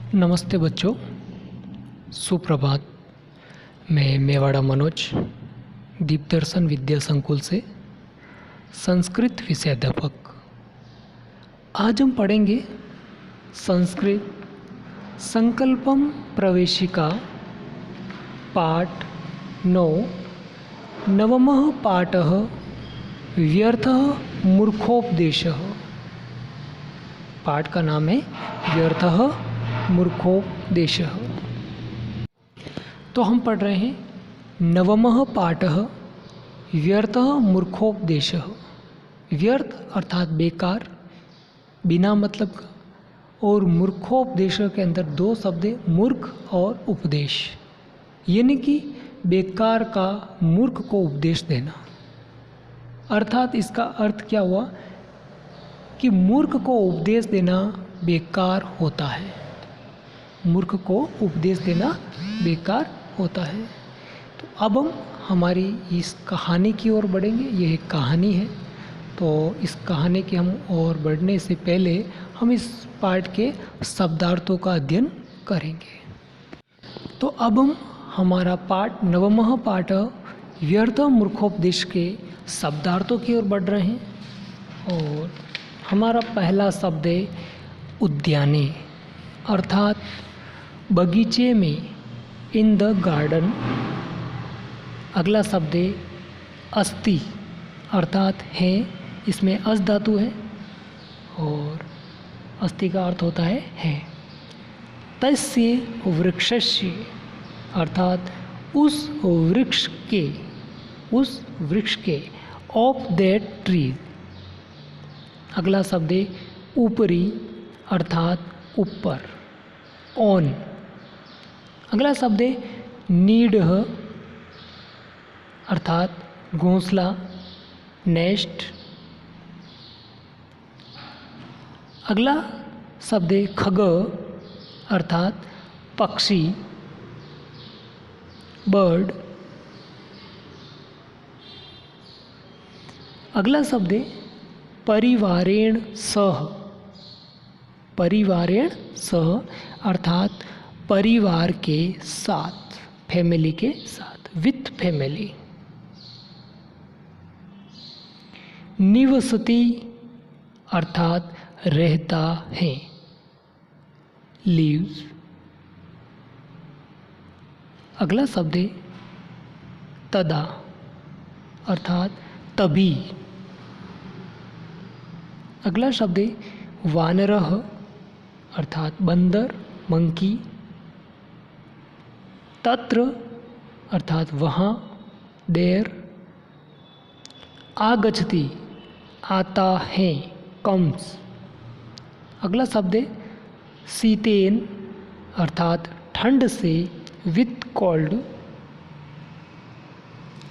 नमस्ते बच्चों, सुप्रभात। मैं मेवाड़ा मनोज दीपदर्शन विद्या संकुल से संस्कृत विषयाध्यापक। आज हम पढ़ेंगे संस्कृत संकल्पम प्रवेशिका पाठ 9 नवमः पाठः व्यर्थः मूर्खोपदेशः। पाठ का नाम है व्यर्थः मूर्खोपदेशः। तो हम पढ़ रहे हैं नवमः पाठः व्यर्थः मूर्खोपदेशः। व्यर्थ अर्थात बेकार, बिना मतलब का, और मूर्खोपदेश के अंदर दो शब्द हैं, मूर्ख और उपदेश, यानी कि बेकार का मूर्ख को उपदेश देना। अर्थात इसका अर्थ क्या हुआ कि मूर्ख को उपदेश देना बेकार होता है। मूर्ख को उपदेश देना बेकार होता है। तो अब हम हमारी इस कहानी की ओर बढ़ेंगे। यह एक कहानी है। तो इस कहानी के हम और बढ़ने से पहले हम इस पाठ के शब्दार्थों का अध्ययन करेंगे। तो अब हम हमारा पाठ नवमः पाठ व्यर्थ मूर्खोपदेश के शब्दार्थों की ओर बढ़ रहे हैं। और हमारा पहला शब्द है उद्याने, अर्थात बगीचे में, इन द गार्डन। अगला शब्द है अस्ति, अर्थात है, इसमें अस धातु है और अस्ति का अर्थ होता है। तस्य वृक्षस्य, अर्थात उस वृक्ष के ऑफ दैट ट्री। अगला शब्द है ऊपरी, अर्थात ऊपर, ऑन। अगला शब्द है नीडः, अर्थात घोंसला, नेस्ट। अगला शब्द है खग, अर्थात पक्षी, बर्ड। अगला शब्द है परिवारेण सह, परिवारेण सह, अर्थात परिवार के साथ, फैमिली के साथ, विथ फैमिली। निवसति, अर्थात रहता है, लीव्स। अगला शब्द है तदा, अर्थात तभी। अगला शब्द है वानरः, अर्थात बंदर, मंकी। तत्र, अर्थात वहाँ, देर। आगच्छति, आता है, कम्स। अगला शब्द है शीतेन, अर्थात ठंड से, विथ कोल्ड।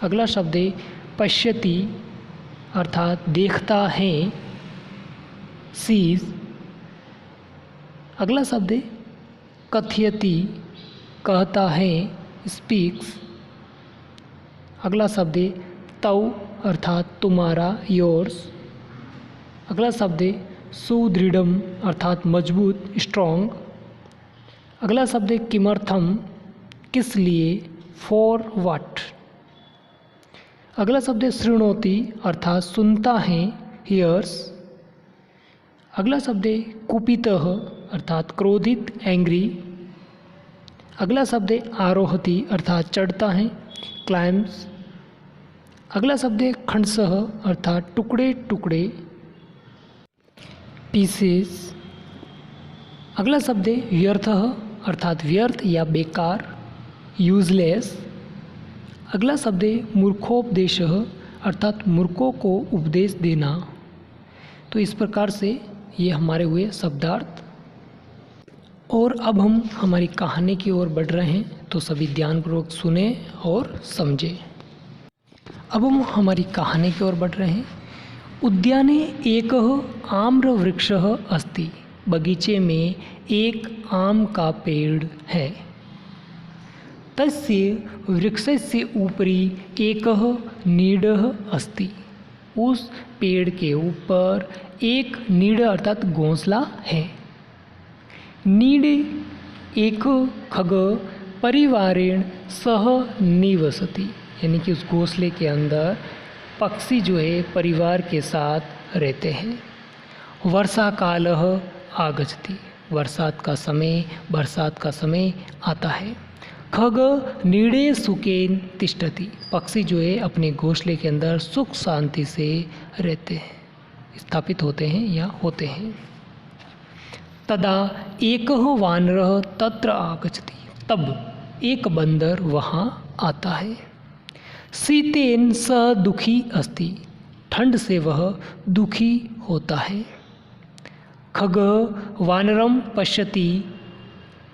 अगला शब्द है पश्यति, अर्थात देखता है, सीज। अगला शब्द है कथयति, कहता है, स्पीक्स। अगला शब्द है तौ, अर्थात तुम्हारा, योर्स। अगला शब्द है सुदृढ़म, अर्थात मजबूत, स्ट्रॉन्ग। अगला शब्द है किमर्थम, किस लिए, फॉर व्हाट। अगला शब्द है शृणोति, अर्थात सुनता है, हियर्स। अगला शब्द है कुपितः, अर्थात क्रोधित, एंग्री। अगला शब्द है आरोहति, अर्थात चढ़ता है, क्लाइम्स। अगला शब्द है खंडसः, अर्थात टुकड़े टुकड़े, पीसेस। अगला शब्द है व्यर्थः, अर्थात व्यर्थ या बेकार, यूजलेस। अगला शब्द है मूर्खोपदेशः, अर्थात मूर्खों को उपदेश देना। तो इस प्रकार से ये हमारे हुए शब्दार्थ। और अब हम हमारी कहानी की ओर बढ़ रहे हैं, तो सभी ध्यानपूर्वक सुने और समझें। अब हम हमारी कहानी की ओर बढ़ रहे हैं। उद्याने एकः आम्रवृक्षः अस्ति, बगीचे में एक आम का पेड़ है। तस्य वृक्षस्य उपरि एकः नीडः अस्ति, उस पेड़ के ऊपर एक नीड अर्थात घोंसला है। नीड एक खग परिवारेण सह निवसति, यानी कि उस घोंसले के अंदर पक्षी जो है परिवार के साथ रहते हैं। वर्षा कालः आगच्छति, बरसात का समय आता है। खग नीड़े सुखेन तिष्ठति, पक्षी जो है अपने घोंसले के अंदर सुख शांति से रहते हैं, स्थापित होते हैं या होते हैं। तदा एकः वानरः तत्र आगच्छति, तब एक बंदर वहाँ आता है। शीतेन स दुखी अस्ति, ठंड से वह दुखी होता है। खग वानरम पश्यति,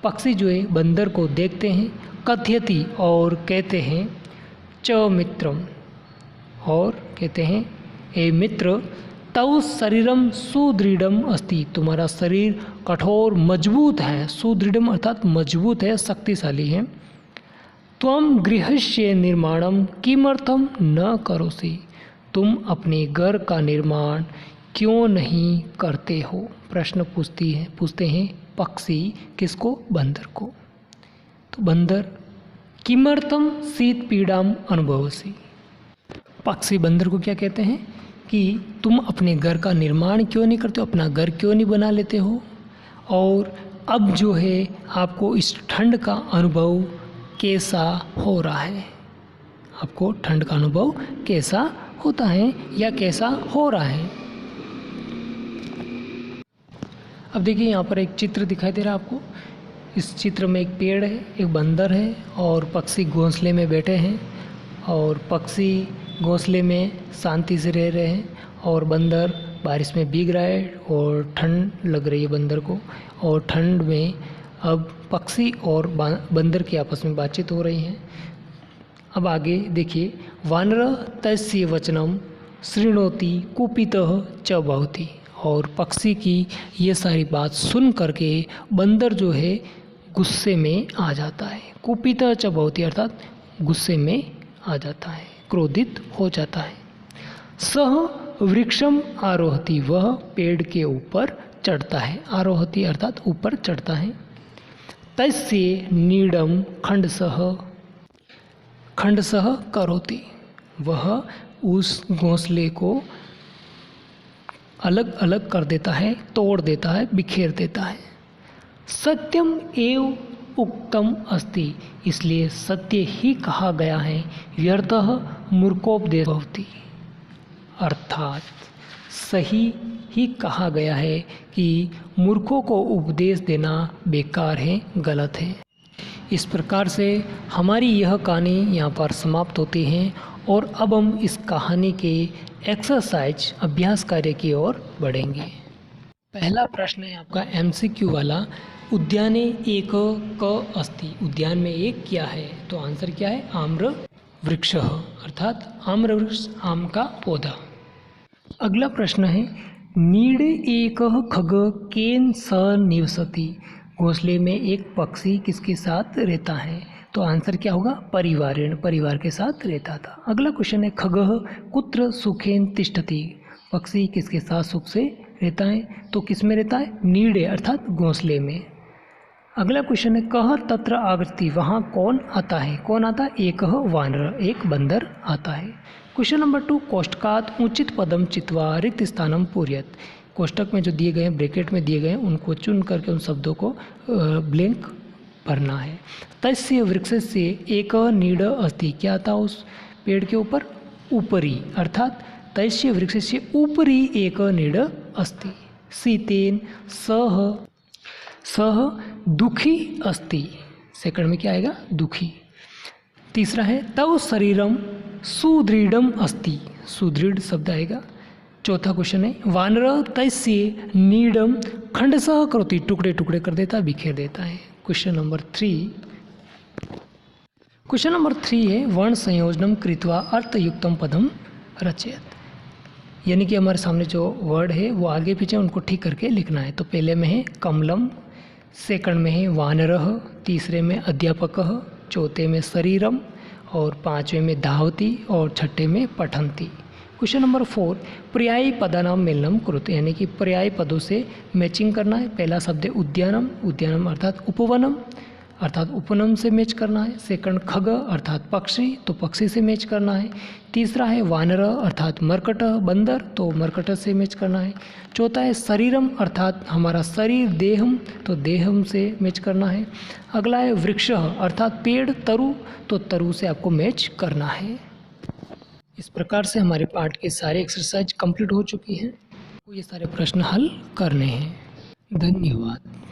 पक्षी जो है बंदर को देखते हैं। कथयति, और कहते हैं। च मित्रम, और कहते हैं ए मित्र, तव शरीरम सुदृढ़म अस्ति, तुम्हारा शरीर कठोर मजबूत है। सुदृढ़म अर्थात मजबूत है, शक्तिशाली है। त्वं गृहस्य निर्माणम किमर्थम न करोसि, तुम अपने घर का निर्माण क्यों नहीं करते हो। प्रश्न पूछते हैं पक्षी किसको, बंदर को। तो बंदर किमर्थम शीत पीड़ाम अनुभवसि, पक्षी बंदर को क्या कहते हैं कि तुम अपने घर का निर्माण क्यों नहीं करते हो, अपना घर क्यों नहीं बना लेते हो, और अब जो है आपको इस ठंड का अनुभव कैसा हो रहा है, आपको ठंड का अनुभव कैसा होता है या कैसा हो रहा है। अब देखिए यहाँ पर एक चित्र दिखाई दे रहा है आपको। इस चित्र में एक पेड़ है, एक बंदर है और पक्षी घोंसले में बैठे हैं, और पक्षी घोंसले में शांति से रह रहे हैं, और बंदर बारिश में भीग रहा है और ठंड लग रही है बंदर को। और ठंड में अब पक्षी और बंदर की आपस में बातचीत हो रही है। अब आगे देखिए, वानर तस्य वचनम शृणोति कुपितः च भवति, और पक्षी की ये सारी बात सुन करके बंदर जो है गुस्से में आ जाता है। कुपितः च भवति अर्थात गुस्से में आ जाता है, क्रोधित हो जाता है। सह वृक्षम आरोहति, वह पेड़ के ऊपर चढ़ता है। आरोहति अर्थात ऊपर चढ़ता है। तस्य नीडम खंडसह करोति, वह उस घोंसले को अलग अलग कर देता है, तोड़ देता है, बिखेर देता है। सत्यम एव उक्तम अस्ति, इसलिए सत्य ही कहा गया है। व्यर्थः मूर्खोपदेश भवति, अर्थात सही ही कहा गया है कि मूर्खों को उपदेश देना बेकार है, गलत है। इस प्रकार से हमारी यह कहानी यहाँ पर समाप्त होती है, और अब हम इस कहानी के एक्सरसाइज अभ्यास कार्य की ओर बढ़ेंगे। पहला प्रश्न है आपका MCQ वाला, उद्याने एक क अस्ति, उद्यान में एक क्या है, तो आंसर क्या है, आम्र वृक्ष, अर्थात आम्र वृक्ष, आम का पौधा। अगला प्रश्न है, नीड एक खग केन स निवसति, घोंसले में एक पक्षी किसके साथ रहता है, तो आंसर क्या होगा, परिवारेण, परिवार के साथ रहता था। अगला क्वेश्चन है, खगः कुत्र सुखेन तिष्ठति, पक्षी किसके साथ सुख से रहता है, तो किस में रहता है, नीड़े अर्थात घोंसले में। अगला क्वेश्चन है, कह तत्र आगच्छति, वहाँ कौन आता है, कौन आता है, एकः वानर, एक बंदर आता है। क्वेश्चन नंबर 2, कोष्टकात उचित पदम चित्वा रिक्त स्थानम पूर्यत, कोष्टक में जो दिए गए हैं, ब्रैकेट में दिए गए हैं, उनको चुन करके उन शब्दों को ब्लैंक भरना है। तस्य वृक्षस्य एक नीड अस्ति, क्या था उस पेड़ के ऊपर, ऊपरी, अर्थात तस्य वृक्षस्य ऊपरी एक नीड अस्ति। शीतेन सह दुखी अस्ति, सेकंड में क्या आएगा, दुखी। तीसरा है, तव शरीरम सुदृढ़म अस्ति, सुदृढ़ शब्द आएगा। चौथा क्वेश्चन है, वानर तस्य नीडम खंडसः करोति, टुकड़े टुकड़े कर देता, बिखेर देता है। क्वेश्चन नंबर 3 है, वर्ण संयोजनम कृत्वा अर्थयुक्तम पदम रचयत, यानी कि हमारे सामने जो वर्ड है वो आगे पीछे उनको ठीक करके लिखना है। तो पहले में है कमलम, सेकंड में है वानरः, तीसरे में अध्यापकः, चौथे में शरीरम, और पांचवें में धावती, और छठे में पठन्ति। क्वेश्चन नंबर 4, पर्यायी पदानाम मेलनम कुरुते, यानी कि पर्यायी पदों से मैचिंग करना है। पहला शब्द है उद्यानम, उद्यानम अर्थात उपवनम, अर्थात उपवन से मैच करना है। सेकंड खग अर्थात पक्षी, तो पक्षी से मैच करना है। तीसरा है वानर अर्थात मरकट, बंदर, तो मरकट से मैच करना है। चौथा है शरीरम अर्थात हमारा शरीर, देहम, तो देहम से मैच करना है। अगला है वृक्ष अर्थात पेड़, तरु, तो तरु से आपको मैच करना है। इस प्रकार से हमारे पाठ के सारे एक्सरसाइज कंप्लीट हो चुकी हैं। ये सारे प्रश्न हल करने हैं। धन्यवाद।